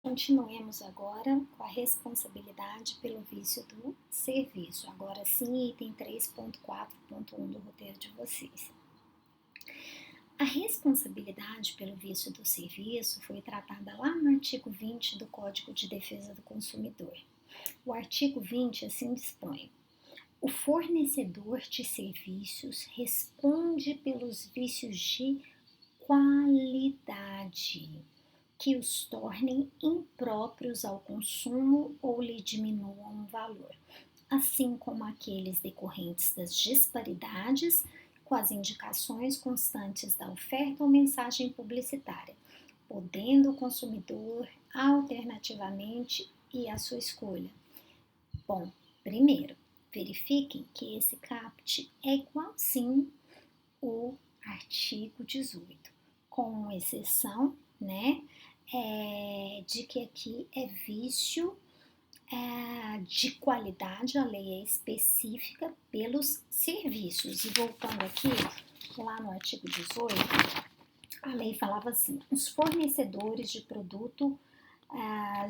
Continuemos agora com a responsabilidade pelo vício do serviço. Agora sim, item 3.4.1 do roteiro de vocês. A responsabilidade pelo vício do serviço foi tratada lá no artigo 20 do Código de Defesa do Consumidor. O artigo 20 assim dispõe: o fornecedor de serviços responde pelos vícios de qualidade que os tornem impróprios ao consumo ou lhe diminuam o valor, assim como aqueles decorrentes das disparidades com as indicações constantes da oferta ou mensagem publicitária, podendo o consumidor alternativamente ir à sua escolha. Bom, primeiro, verifiquem que esse caput é igualzinho o artigo 18, com exceção, de que aqui é vício de qualidade, a lei é específica pelos serviços. E voltando aqui, lá no artigo 18, a lei falava assim: os fornecedores de produto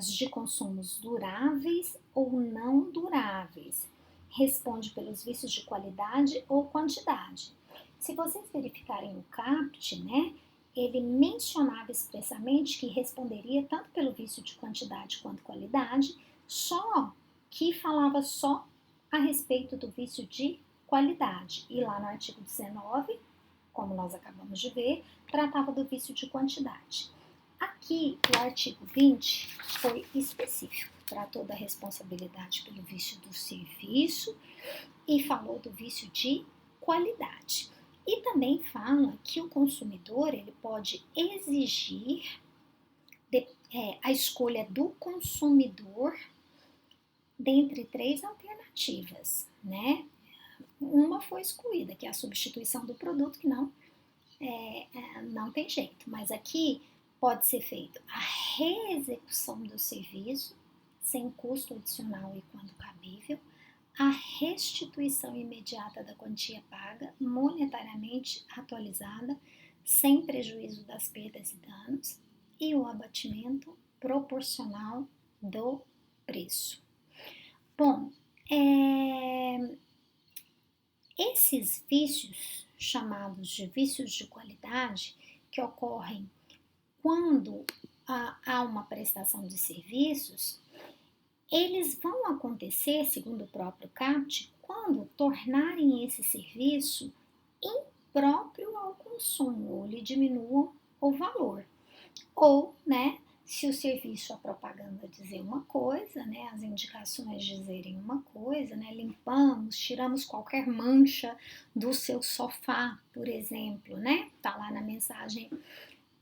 de consumos duráveis ou não duráveis responde pelos vícios de qualidade ou quantidade. Se vocês verificarem o caput, ele mencionava expressamente que responderia tanto pelo vício de quantidade quanto qualidade, só que falava só a respeito do vício de qualidade. E lá no artigo 19, como nós acabamos de ver, tratava do vício de quantidade. Aqui, o artigo 20 foi específico, tratou da responsabilidade pelo vício do serviço e falou do vício de qualidade. E também fala que o consumidor ele pode exigir a escolha do consumidor dentre 3 alternativas, Uma foi excluída, que é a substituição do produto, que não tem jeito. Mas aqui pode ser feito a reexecução do serviço, sem custo adicional e quando cabível, a restituição imediata da quantia paga, monetariamente atualizada, sem prejuízo das perdas e danos, e o abatimento proporcional do preço. Bom, esses vícios, chamados de vícios de qualidade, que ocorrem quando há uma prestação de serviços, eles vão acontecer, segundo o próprio caput, quando tornarem esse serviço impróprio ao consumo, ou lhe diminuam o valor. Ou, se o serviço, a propaganda dizer uma coisa, as indicações dizerem uma coisa, limpamos, tiramos qualquer mancha do seu sofá, por exemplo, tá lá na mensagem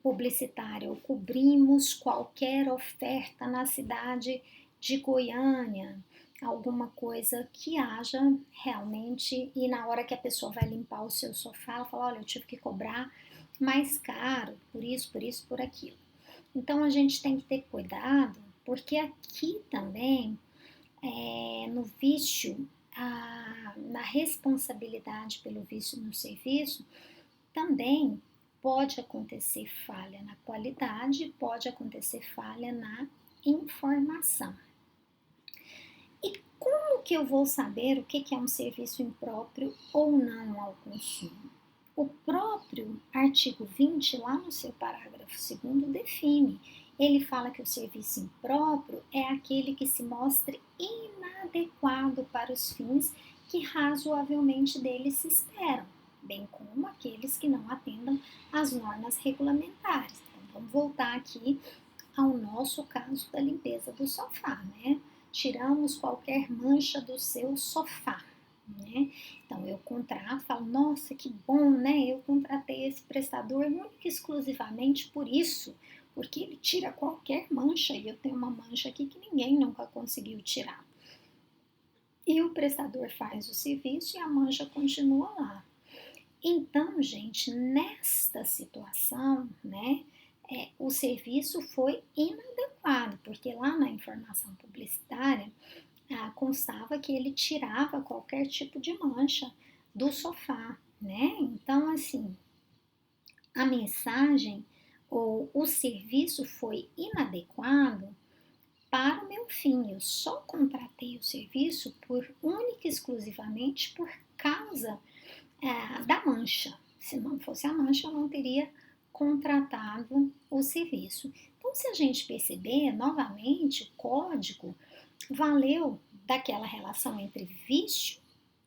publicitária, ou cobrimos qualquer oferta na cidade de Goiânia, alguma coisa que haja realmente, e na hora que a pessoa vai limpar o seu sofá, ela fala: olha, eu tive que cobrar mais caro, por isso, por aquilo. Então a gente tem que ter cuidado, porque aqui também, no vício, na responsabilidade pelo vício no serviço, também pode acontecer falha na qualidade, pode acontecer falha na informação. E como que eu vou saber o que é um serviço impróprio ou não ao consumo? O próprio artigo 20, lá no seu parágrafo 2º, define. Ele fala que o serviço impróprio é aquele que se mostre inadequado para os fins que razoavelmente dele se esperam, bem como aqueles que não atendam às normas regulamentares. Então, vamos voltar aqui ao nosso caso da limpeza do sofá, Tiramos qualquer mancha do seu sofá, Então, eu contrato, falo: nossa, que bom, eu contratei esse prestador única e exclusivamente por isso, porque ele tira qualquer mancha, e eu tenho uma mancha aqui que ninguém nunca conseguiu tirar. E o prestador faz o serviço e a mancha continua lá. Então, gente, nesta situação, o serviço foi inadequado, porque lá na informação publicitária constava que ele tirava qualquer tipo de mancha do sofá, Então, assim, a mensagem ou o serviço foi inadequado um fim, eu só contratei o serviço única e exclusivamente por causa da mancha. Se não fosse a mancha, eu não teria contratado o serviço. Então, se a gente perceber, novamente, o código valeu daquela relação entre vício,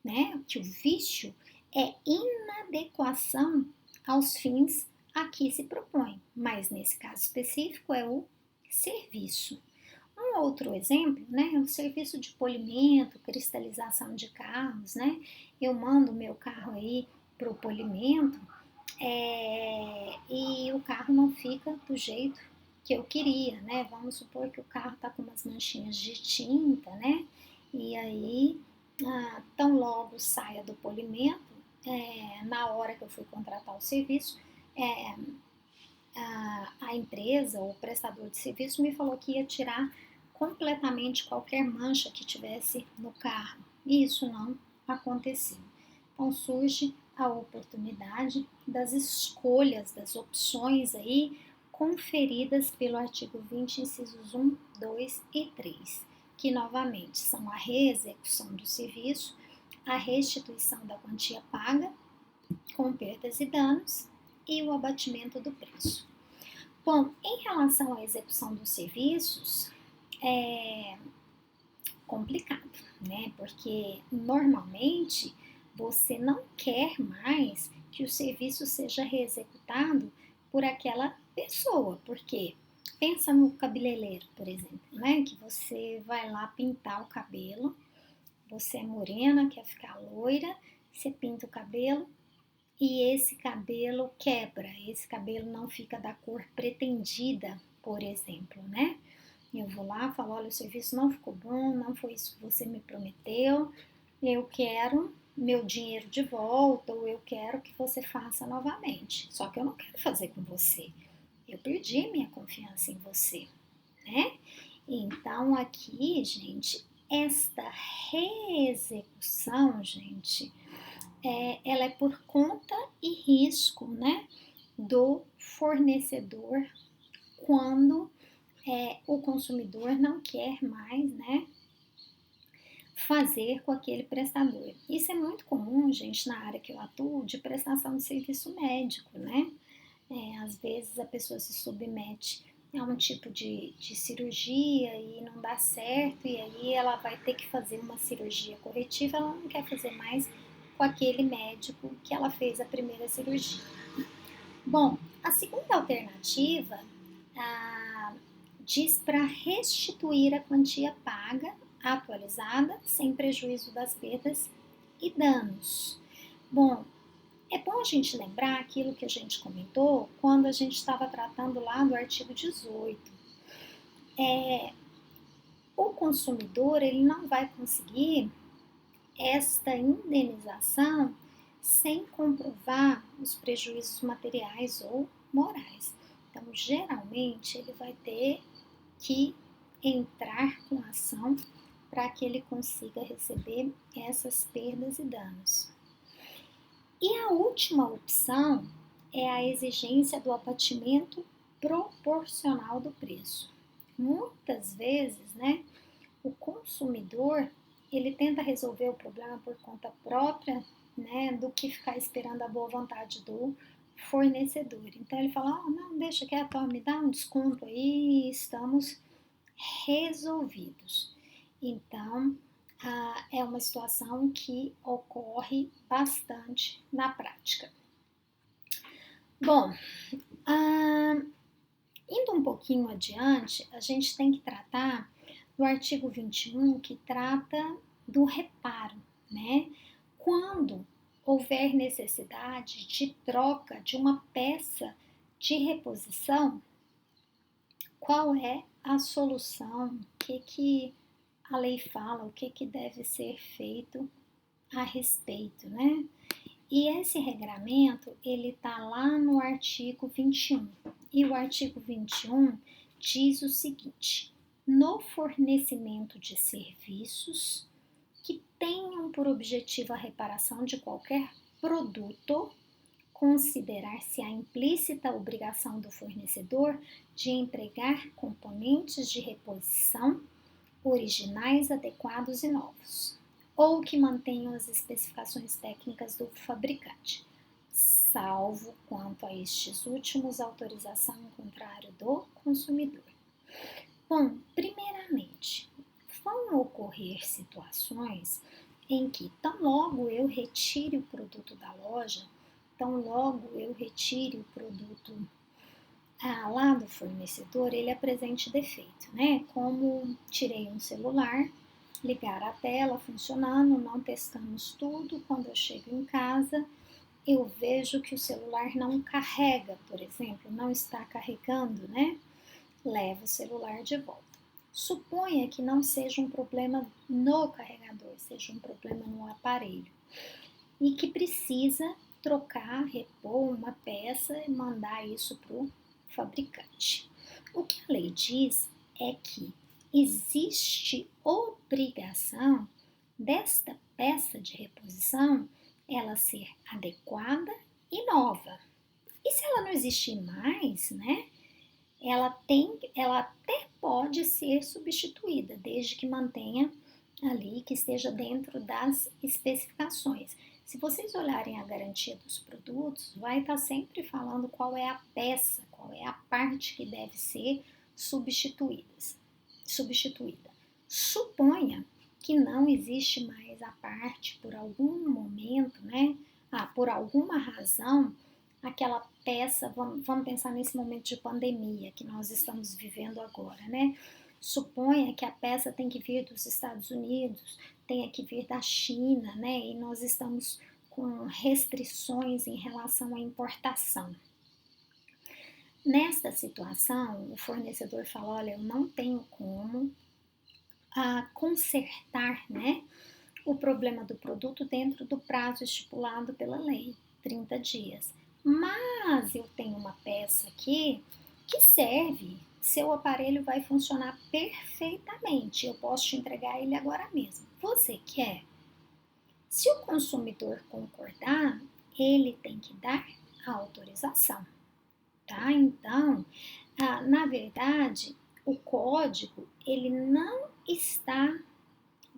né? Que o vício é inadequação aos fins a que se propõe, mas nesse caso específico é o serviço. Um outro exemplo, né, é o serviço de polimento, cristalização de carros, né? Eu mando o meu carro aí para o polimento e o carro não fica do jeito que eu queria, né? Vamos supor que o carro tá com umas manchinhas de tinta, né? E aí, tão logo saia do polimento, na hora que eu fui contratar o serviço, a empresa ou o prestador de serviço me falou que ia tirar completamente qualquer mancha que tivesse no carro. E isso não aconteceu. Então surge a oportunidade das escolhas, das opções aí conferidas pelo artigo 20, incisos 1, 2 e 3, que novamente são a reexecução do serviço, a restituição da quantia paga com perdas e danos e o abatimento do preço. Bom, em relação à execução dos serviços, é complicado, né? Porque normalmente você não quer mais que o serviço seja reexecutado por aquela pessoa, porque pensa no cabeleireiro, por exemplo, né? Que você vai lá pintar o cabelo, você é morena, quer ficar loira, você pinta o cabelo e esse cabelo quebra, esse cabelo não fica da cor pretendida, por exemplo, né? Eu vou lá, falo, olha, o serviço não ficou bom, não foi isso que você me prometeu, eu quero meu dinheiro de volta ou eu quero que você faça novamente. Só que eu não quero fazer com você. Eu perdi minha confiança em você, né? Então aqui, gente, esta reexecução, gente, ela é por conta e risco, né, do fornecedor quando o consumidor não quer mais, né, fazer com aquele prestador. Isso é muito comum, gente, na área que eu atuo, de prestação de serviço médico, né? Às vezes a pessoa se submete a um tipo de cirurgia e não dá certo, e aí ela vai ter que fazer uma cirurgia corretiva, ela não quer fazer mais com aquele médico que ela fez a primeira cirurgia. Bom, a segunda alternativa diz para restituir a quantia paga atualizada sem prejuízo das perdas e danos. Bom, é bom a gente lembrar aquilo que a gente comentou quando a gente estava tratando lá do artigo 18. O consumidor ele não vai conseguir esta indenização sem comprovar os prejuízos materiais ou morais. Então, geralmente, ele vai ter que entrar com ação para que ele consiga receber essas perdas e danos. E a última opção é a exigência do abatimento proporcional do preço. Muitas vezes, né, o consumidor ele tenta resolver o problema por conta própria, né, do que ficar esperando a boa vontade do fornecedor. Então ele fala, não, deixa quieto, me dá um desconto aí, estamos resolvidos. Então, é uma situação que ocorre bastante na prática. Bom, indo um pouquinho adiante, a gente tem que tratar do artigo 21, que trata do reparo, né? Quando houver necessidade de troca de uma peça de reposição, qual é a solução? O que a lei fala? O que deve ser feito a respeito, né? E esse regramento, ele está lá no artigo 21. E o artigo 21 diz o seguinte: no fornecimento de serviços que tenham por objetivo a reparação de qualquer produto, considerar-se a implícita obrigação do fornecedor de empregar componentes de reposição originais, adequados e novos, ou que mantenham as especificações técnicas do fabricante, salvo quanto a estes últimos autorização em contrário do consumidor. Bom, primeiramente, vão ocorrer situações em que, tão logo eu retire o produto da loja, tão logo eu retire o produto lá do fornecedor, ele apresente defeito, né? Como tirei um celular, ligar a tela funcionando, não testamos tudo, quando eu chego em casa, eu vejo que o celular não carrega, por exemplo, não está carregando, né? Levo o celular de volta. Suponha que não seja um problema no carregador, seja um problema no aparelho e que precisa trocar, repor uma peça e mandar isso para o fabricante. O que a lei diz é que existe obrigação desta peça de reposição ela ser adequada e nova. E se ela não existir mais, né? Ela até pode ser substituída, desde que mantenha ali, que esteja dentro das especificações. Se vocês olharem a garantia dos produtos, vai estar sempre falando qual é a peça, qual é a parte que deve ser substituída. Suponha que não existe mais a parte por algum momento, né? Por alguma razão, aquela peça, vamos pensar nesse momento de pandemia que nós estamos vivendo agora, né? Suponha que a peça tem que vir dos Estados Unidos, tenha que vir da China, né? E nós estamos com restrições em relação à importação. Nesta situação, o fornecedor fala, olha, eu não tenho como consertar, né, o problema do produto dentro do prazo estipulado pela lei, 30 dias. Mas eu tenho uma peça aqui que serve, seu aparelho vai funcionar perfeitamente, eu posso te entregar ele agora mesmo. Você quer? Se o consumidor concordar, ele tem que dar a autorização, tá? Então, na verdade, o código, ele não está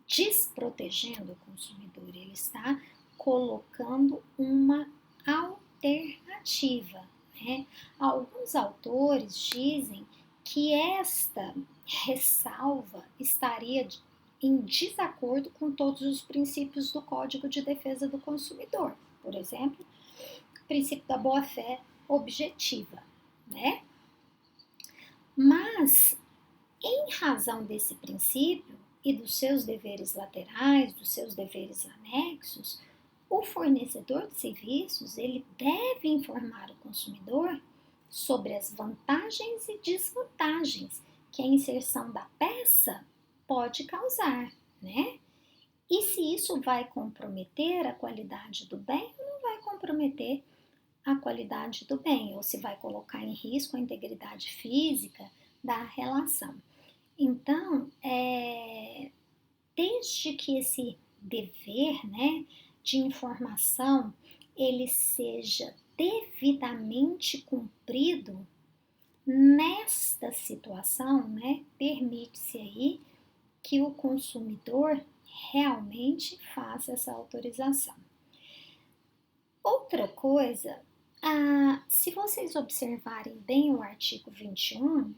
desprotegendo o consumidor, ele está colocando uma alternativa, né? Alguns autores dizem que esta ressalva estaria em desacordo com todos os princípios do Código de Defesa do Consumidor, por exemplo, o princípio da boa-fé objetiva, né? Mas, em razão desse princípio e dos seus deveres laterais, dos seus deveres anexos, o fornecedor de serviços ele deve informar o consumidor sobre as vantagens e desvantagens que a inserção da peça pode causar, né? E se isso vai comprometer a qualidade do bem ou não vai comprometer a qualidade do bem, ou se vai colocar em risco a integridade física da relação. Então, desde que esse dever, né, de informação ele seja devidamente cumprido, nesta situação, né, permite-se aí que o consumidor realmente faça essa autorização. Outra coisa, se vocês observarem bem o artigo 21,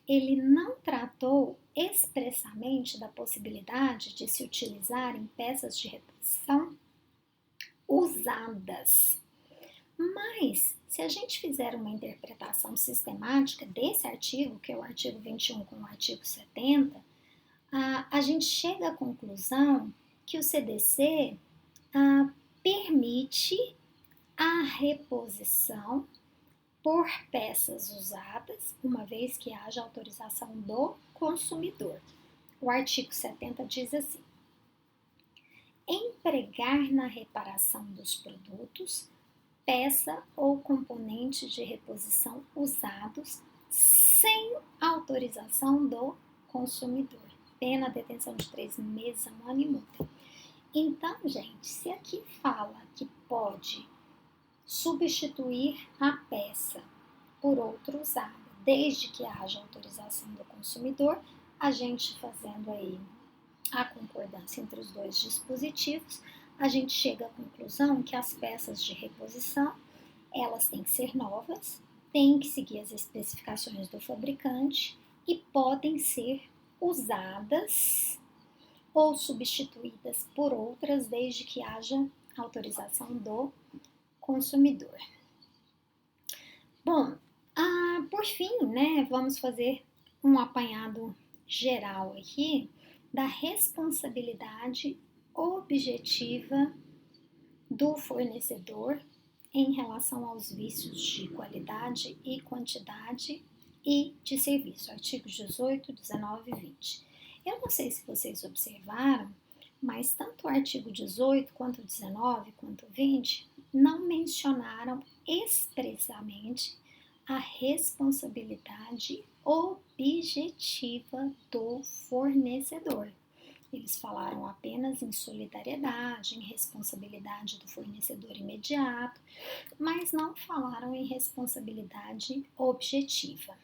ele não tratou expressamente da possibilidade de se utilizarem peças de reposição usadas. Mas, se a gente fizer uma interpretação sistemática desse artigo, que é o artigo 21 com o artigo 70, a gente chega à conclusão que o CDC permite a reposição por peças usadas, uma vez que haja autorização do consumidor. O artigo 70 diz assim: empregar na reparação dos produtos peça ou componente de reposição usados sem autorização do consumidor. Pena detenção de 3 meses a 1 ano e multa. Então, gente, se aqui fala que pode substituir a peça por outra usada, desde que haja autorização do consumidor, a gente fazendo aí a concordância entre os dois dispositivos, a gente chega à conclusão que as peças de reposição, elas têm que ser novas, têm que seguir as especificações do fabricante e podem ser usadas ou substituídas por outras, desde que haja autorização do consumidor. Bom, por fim, né, vamos fazer um apanhado geral aqui da responsabilidade objetiva do fornecedor em relação aos vícios de qualidade e quantidade e de serviço, artigos 18, 19 e 20. Eu não sei se vocês observaram, mas tanto o artigo 18, quanto o 19, quanto o 20 não mencionaram expressamente a responsabilidade objetiva do fornecedor. Eles falaram apenas em solidariedade, em responsabilidade do fornecedor imediato, mas não falaram em responsabilidade objetiva,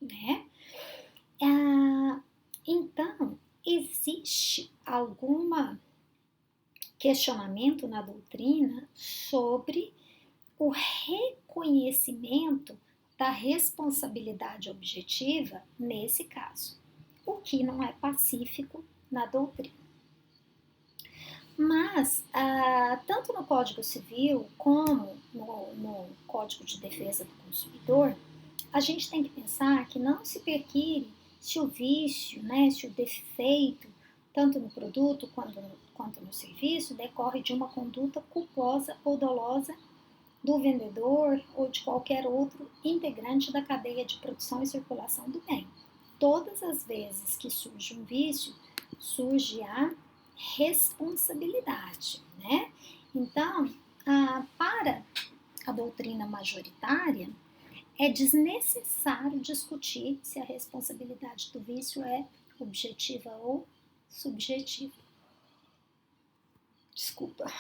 né? Então, existe algum questionamento na doutrina sobre o reconhecimento da responsabilidade objetiva nesse caso, o que não é pacífico na doutrina. Mas, tanto no Código Civil como no Código de Defesa do Consumidor, a gente tem que pensar que não se perquire se o vício, né, se o defeito, tanto no produto quanto no serviço, decorre de uma conduta culposa ou dolosa do vendedor ou de qualquer outro integrante da cadeia de produção e circulação do bem. Todas as vezes que surge um vício, surge a responsabilidade, né? Então, para a doutrina majoritária, é desnecessário discutir se a responsabilidade do vício é objetiva ou subjetiva. Desculpa.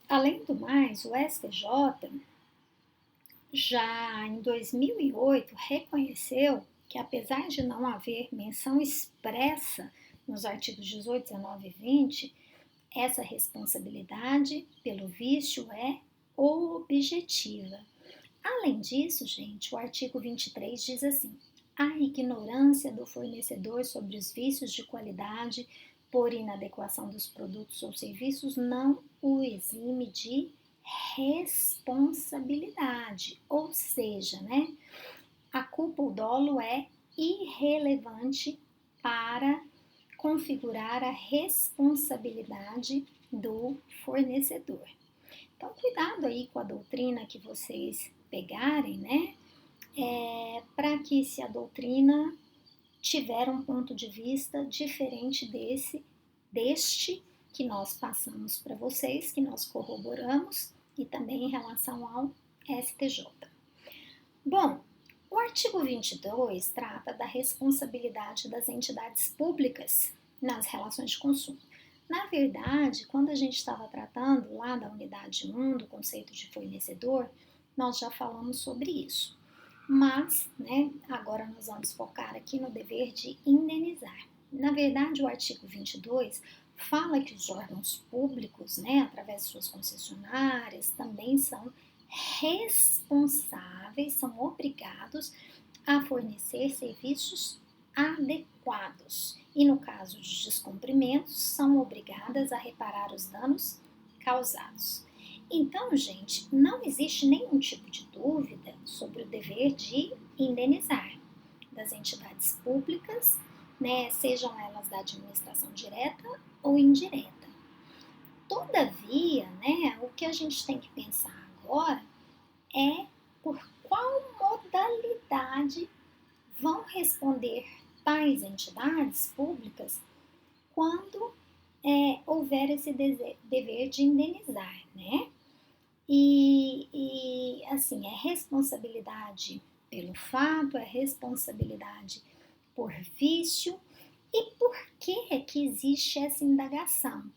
Além do mais, o STJ já em 2008 reconheceu que, apesar de não haver menção expressa nos artigos 18, 19 e 20, essa responsabilidade pelo vício é objetiva. Além disso, gente, o artigo 23 diz assim: a ignorância do fornecedor sobre os vícios de qualidade por inadequação dos produtos ou serviços não o exime de responsabilidade, ou seja, né, a culpa ou dolo é irrelevante para configurar a responsabilidade do fornecedor. Então, cuidado aí com a doutrina que vocês pegarem, né? Para que, se a doutrina tiver um ponto de vista diferente deste que nós passamos para vocês, que nós corroboramos, e também em relação ao STJ. Bom, o artigo 22 trata da responsabilidade das entidades públicas nas relações de consumo. Na verdade, quando a gente estava tratando lá da unidade 1, do conceito de fornecedor, nós já falamos sobre isso. Mas, né, agora nós vamos focar aqui no dever de indenizar. Na verdade, o artigo 22 fala que os órgãos públicos, né, através de suas concessionárias, também são responsáveis, são obrigados a fornecer serviços adequados e, no caso de descumprimentos, são obrigadas a reparar os danos causados. Então, gente, não existe nenhum tipo de dúvida sobre o dever de indenizar das entidades públicas, né, sejam elas da administração direta ou indireta. Todavia, né, o que a gente tem que pensar agora é por qual modalidade vão responder tais entidades públicas quando houver esse dever de indenizar, né? E assim, é responsabilidade pelo fato, é responsabilidade por vício. E por que é que existe essa indagação?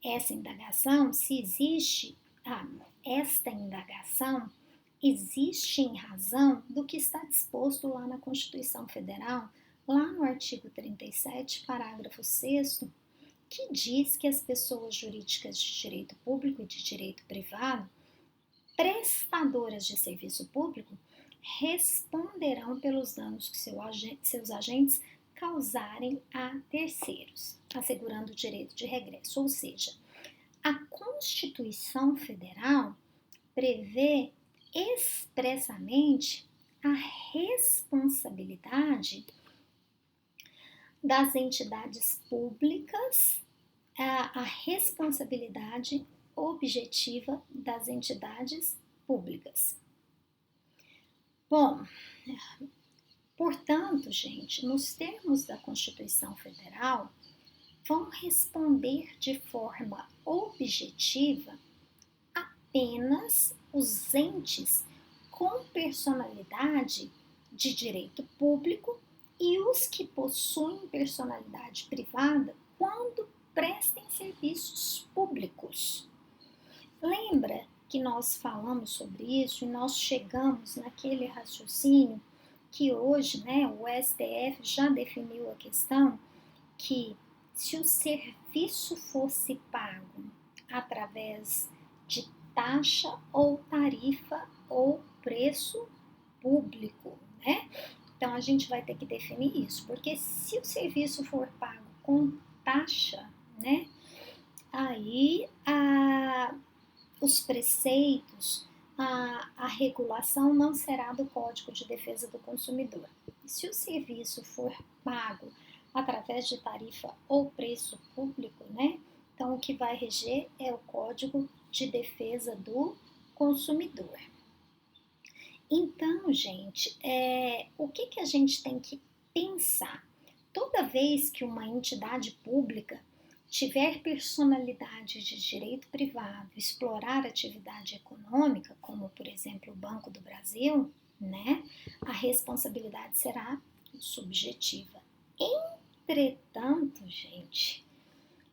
Essa indagação, se existe, esta indagação existe em razão do que está disposto lá na Constituição Federal, lá no artigo 37, parágrafo 6º, que diz que as pessoas jurídicas de direito público e de direito privado, prestadoras de serviço público, responderão pelos danos que seus agentes causarem a terceiros, assegurando o direito de regresso. Ou seja, a Constituição Federal prevê expressamente a responsabilidade das entidades públicas, a responsabilidade objetiva das entidades públicas. Bom, portanto, gente, nos termos da Constituição Federal, vão responder de forma objetiva apenas os entes com personalidade de direito público e os que possuem personalidade privada quando prestem serviços públicos. Lembra que nós falamos sobre isso e nós chegamos naquele raciocínio que hoje, né, o STF já definiu a questão que se o serviço fosse pago através de taxa ou tarifa ou preço público, né? Então a gente vai ter que definir isso, porque se o serviço for pago com taxa, né, aí os preceitos, a regulação não será do Código de Defesa do Consumidor. Se o serviço for pago através de tarifa ou preço público, né, então o que vai reger é o Código de Defesa do Consumidor. Então, gente, o que a gente tem que pensar? Toda vez que uma entidade pública tiver personalidade de direito privado, explorar atividade econômica, como por exemplo o Banco do Brasil, né, a responsabilidade será subjetiva. Entretanto, gente,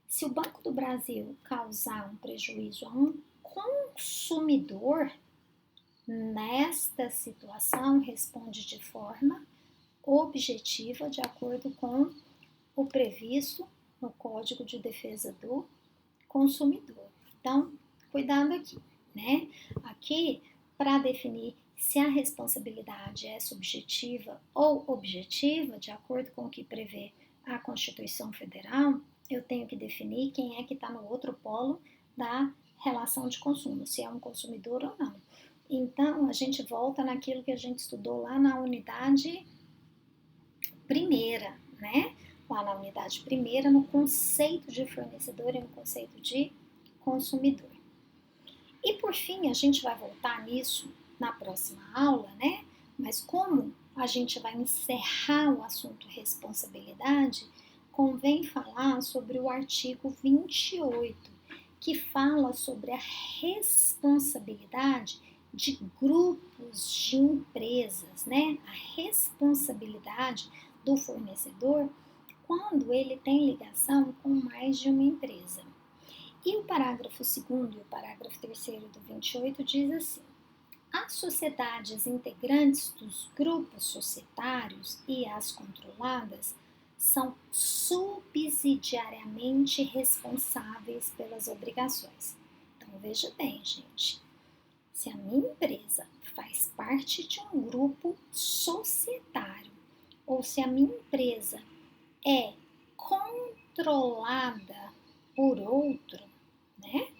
se o Banco do Brasil causar um prejuízo a um consumidor, nesta situação responde de forma objetiva de acordo com o previsto no Código de Defesa do Consumidor. Então, cuidado aqui, né? Aqui, para definir se a responsabilidade é subjetiva ou objetiva, de acordo com o que prevê a Constituição Federal, eu tenho que definir quem é que está no outro polo da relação de consumo, se é um consumidor ou não. Então, a gente volta naquilo que a gente estudou lá na unidade primeira, né? Lá na unidade primeira, no conceito de fornecedor e no conceito de consumidor. E por fim, a gente vai voltar nisso na próxima aula, né? Mas como a gente vai encerrar o assunto responsabilidade, convém falar sobre o artigo 28, que fala sobre a responsabilidade de grupos de empresas, né? A responsabilidade do fornecedor quando ele tem ligação com mais de uma empresa. E o parágrafo 2º e o parágrafo 3º do 28 diz assim: as sociedades integrantes dos grupos societários e as controladas são subsidiariamente responsáveis pelas obrigações. Então veja bem, gente, se a minha empresa faz parte de um grupo societário ou se a minha empresa é controlada por outro, né?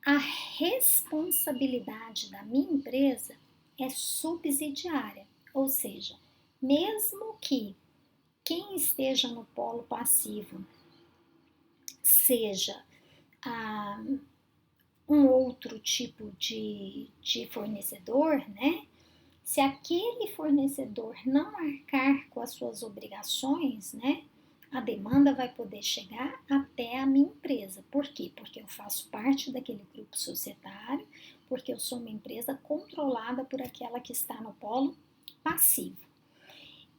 A responsabilidade da minha empresa é subsidiária, ou seja, mesmo que quem esteja no polo passivo seja um outro tipo de fornecedor, né? Se aquele fornecedor não arcar com as suas obrigações, né? A demanda vai poder chegar até a minha empresa. Por quê? Porque eu faço parte daquele grupo societário, porque eu sou uma empresa controlada por aquela que está no polo passivo.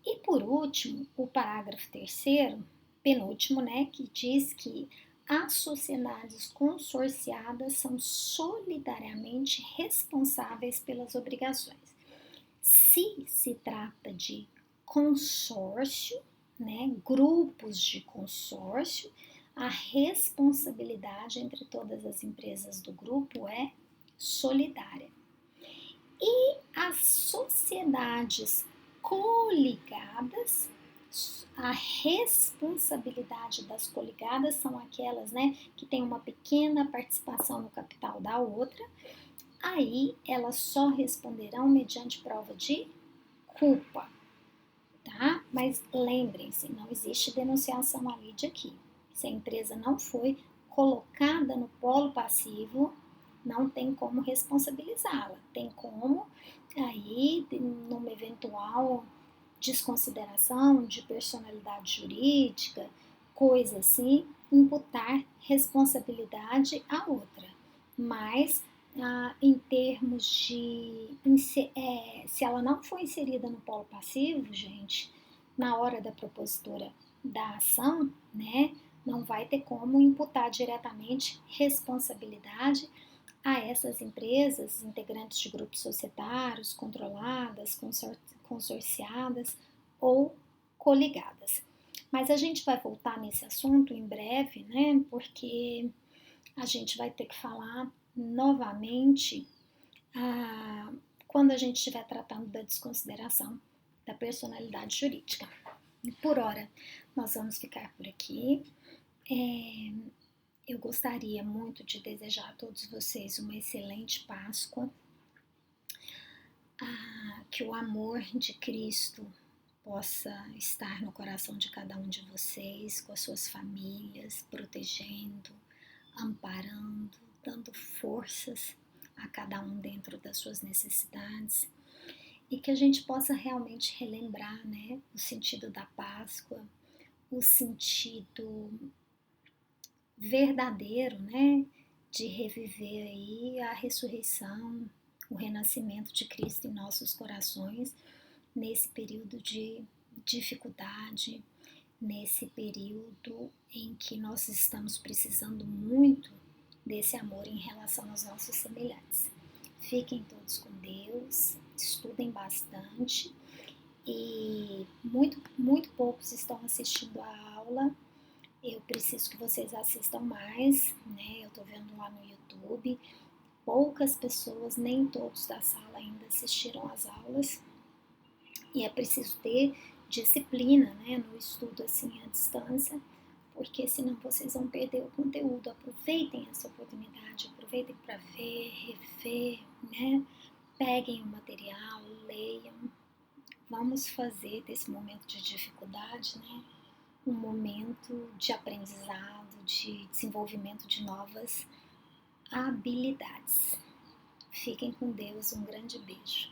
E por último, o parágrafo 3º, penúltimo, né, que diz que as sociedades consorciadas são solidariamente responsáveis pelas obrigações. Se se trata de consórcio, né, grupos de consórcio, a responsabilidade entre todas as empresas do grupo é solidária. E as sociedades coligadas, a responsabilidade das coligadas são aquelas, né, que têm uma pequena participação no capital da outra, aí elas só responderão mediante prova de culpa, tá? Mas lembrem-se, não existe denunciação à lide aqui. Se a empresa não foi colocada no polo passivo, não tem como responsabilizá-la. Tem como, aí, numa eventual desconsideração de personalidade jurídica, coisa assim, imputar responsabilidade à outra. Mas, em termos de se ela não foi inserida no polo passivo, gente, na hora da propositura da ação, né, não vai ter como imputar diretamente responsabilidade a essas empresas, integrantes de grupos societários, controladas, consorciadas ou coligadas. Mas a gente vai voltar nesse assunto em breve, né? Porque a gente vai ter que falar novamente quando a gente estiver tratando da desconsideração da personalidade jurídica. Por hora, nós vamos ficar por aqui. Eu gostaria muito de desejar a todos vocês uma excelente Páscoa, que o amor de Cristo possa estar no coração de cada um de vocês, com as suas famílias, protegendo, amparando, dando forças a cada um dentro das suas necessidades, e que a gente possa realmente relembrar, né, o sentido da Páscoa, o sentido verdadeiro, né, de reviver aí a ressurreição, o renascimento de Cristo em nossos corações, nesse período de dificuldade, nesse período em que nós estamos precisando muito desse amor em relação aos nossos semelhantes. Fiquem todos com Deus, estudem bastante, e muito poucos estão assistindo a aula. Eu preciso que vocês assistam mais, né? Eu tô vendo lá no YouTube. Poucas pessoas, nem todos da sala ainda assistiram às aulas. E é preciso ter disciplina, né, no estudo assim à distância, porque senão vocês vão perder o conteúdo. Aproveitem essa oportunidade, aproveitem para ver, rever, né? Peguem o material, leiam. Vamos fazer desse momento de dificuldade, né, um momento de aprendizado, de desenvolvimento de novas habilidades. Fiquem com Deus, um grande beijo.